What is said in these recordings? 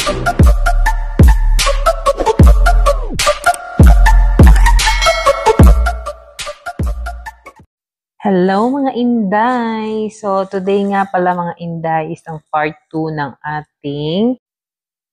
Hello mga Inday! So today nga pala mga Inday is ang part 2 ng ating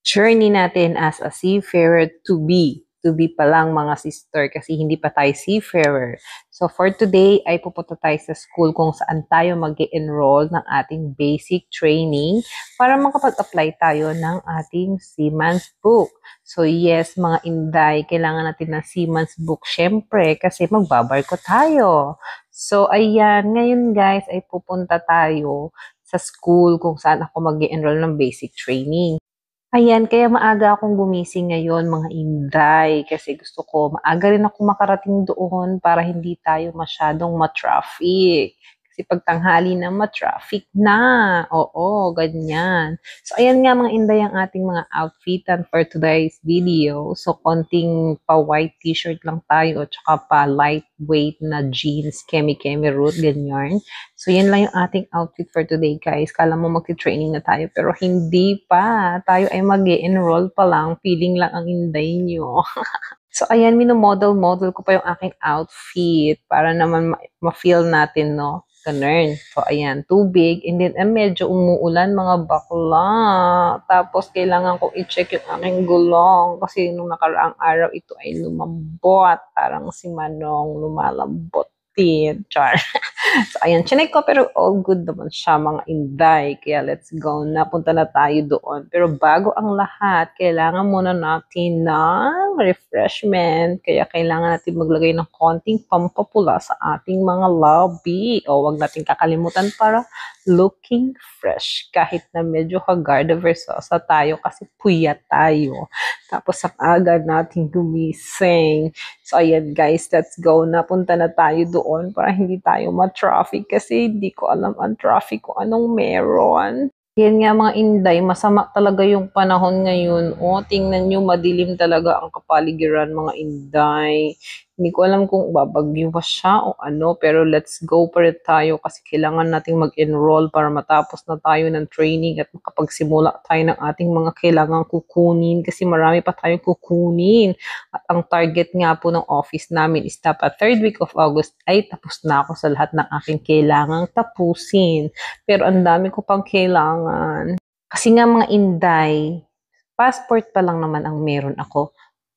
journey natin as a seafarer to be. To be pa lang mga sister kasi hindi pa tayo seafarer. So for today ay pupunta tayo sa school kung saan tayo mag-enroll ng ating basic training para makapag-apply tayo ng ating seaman's book. So yes mga Inday, kailangan natin ng seaman's book syempre kasi magbabarko tayo. So ayan, ngayon guys ay pupunta tayo sa school kung saan ako mag-enroll ng basic training. Ayan, kaya maaga akong gumising ngayon mga Inday kasi gusto ko maaga rin ako makarating doon para hindi tayo masyadong ma-traffic. Kasi pag tanghali na ma-traffic na. Oo, ganyan. So ayan nga mga Inday ang ating mga outfitan for today's video. So konting pa white t-shirt lang tayo tsaka pa lightweight na jeans, kemi-kemi root, ganyan. So, yan lang yung ating outfit for today, guys. Kala mo magti-training na tayo, pero hindi pa. Tayo ay mag-enroll pa lang. Feeling lang ang inday nyo. So, ayan, minomodel-model ko pa yung aking outfit para naman ma-feel natin, no? Ganun. So, ayan, tubig. And then, medyo umuulan, mga bakla. Tapos, kailangan kong i-check yung aking gulong. Kasi nung nakaraang araw, ito ay lumambot. Parang si Manong lumalambot din. Char. So, ayan, chinek ko pero all good naman siya mga Inday. Kaya let's go na. Punta na tayo doon. Pero bago ang lahat, kailangan muna natin ng refreshment. Kaya kailangan natin maglagay ng konting pampapula sa ating mga lobby. O, wag natin kakalimutan para looking fresh. Kahit na medyo hagarda versosa tayo kasi puyat tayo. Tapos ang aga natin gumising. So, ayan guys, let's go na. Punta na tayo doon para hindi tayo ma-traffic kasi hindi ko alam ang traffic kung anong meron. Yan nga mga Inday, masama talaga yung panahon ngayon. O, tingnan nyo, madilim talaga ang kapaligiran mga Inday. Hindi ko alam kung babagyo ba siya o ano, pero let's go pa rin tayo kasi kailangan nating mag-enroll para matapos na tayo ng training at makapagsimula tayo ng ating mga kailangan kukunin kasi marami pa tayong kukunin. At ang target nga po ng office namin is dapat 3rd week of August ay tapos na ako sa lahat ng aking kailangang tapusin. Pero ang dami ko pang kailangan. Kasi nga mga Inday, passport pa lang naman ang meron ako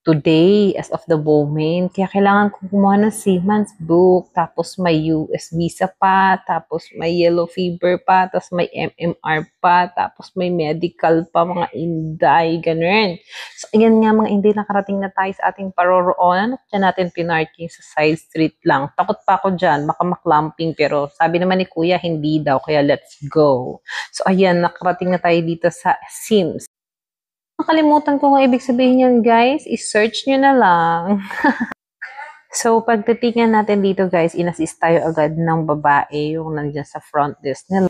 today as of the moment. Kaya kailangan ko kumuha ng seaman's book, tapos may US visa pa, tapos may yellow fever pa, tapos may MMR pa, tapos may medical pa mga Inday, ganun. So, ayan nga mga Inday, nakarating na tayo sa ating paroroonan. Diyan natin pinarking sa side street lang. Takot pa ako dyan, baka maklamping, pero sabi naman ni Kuya, hindi daw, kaya let's go. So, ayan, nakarating na tayo dito sa Sims. Nakalimutan ko nga ibig sabihin yan, guys. I-search nyo na lang. So, pagtitingnan natin dito, guys, in-assist tayo agad ng babae, yung nandiyan sa front desk nila.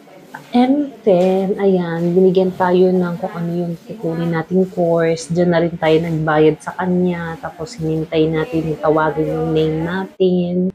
And then, ayan, binigyan tayo ng kung ano yung kukunin nating course. Diyan na rin tayo nagbayad sa kanya. Tapos, hinintay natin yung tawagin yung name natin.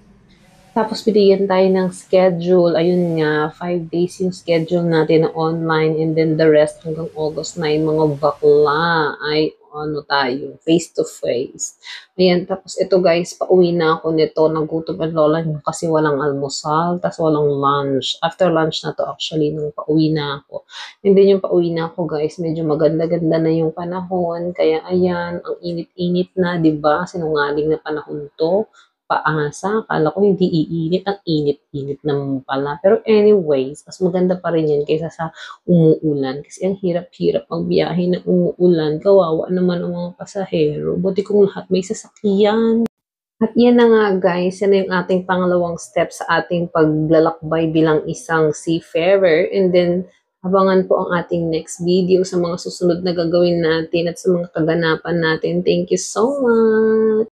Tapos, binigyan tayo ng schedule. Ayun nga, 5 days yung schedule natin na online. And then, the rest hanggang August 9, mga bakla ay ano tayo, face-to-face. Ayan, tapos ito guys, pauwi na ako nito. Nagutom ang lola niyo kasi walang almusal, tapos walang lunch. After lunch na to actually, nung pauwi na ako. And then yung pauwi na ako guys, medyo maganda-ganda na yung panahon. Kaya ayan, ang init-init na, di ba? Sinungaling na panahon to. Paasa, akala ko hindi iinit, ang init-init naman pala. Pero anyways, mas maganda pa rin yan kaysa sa umuulan. Kasi ang hirap-hirap magbiyahe na umuulan. Kawawa naman ang mga pasahero. Buti kung lahat may sasakyan. At yan na nga guys, yan na yung ating pangalawang step sa ating paglalakbay bilang isang seafarer. And then, abangan po ang ating next video sa mga susunod na gagawin natin at sa mga kaganapan natin. Thank you so much!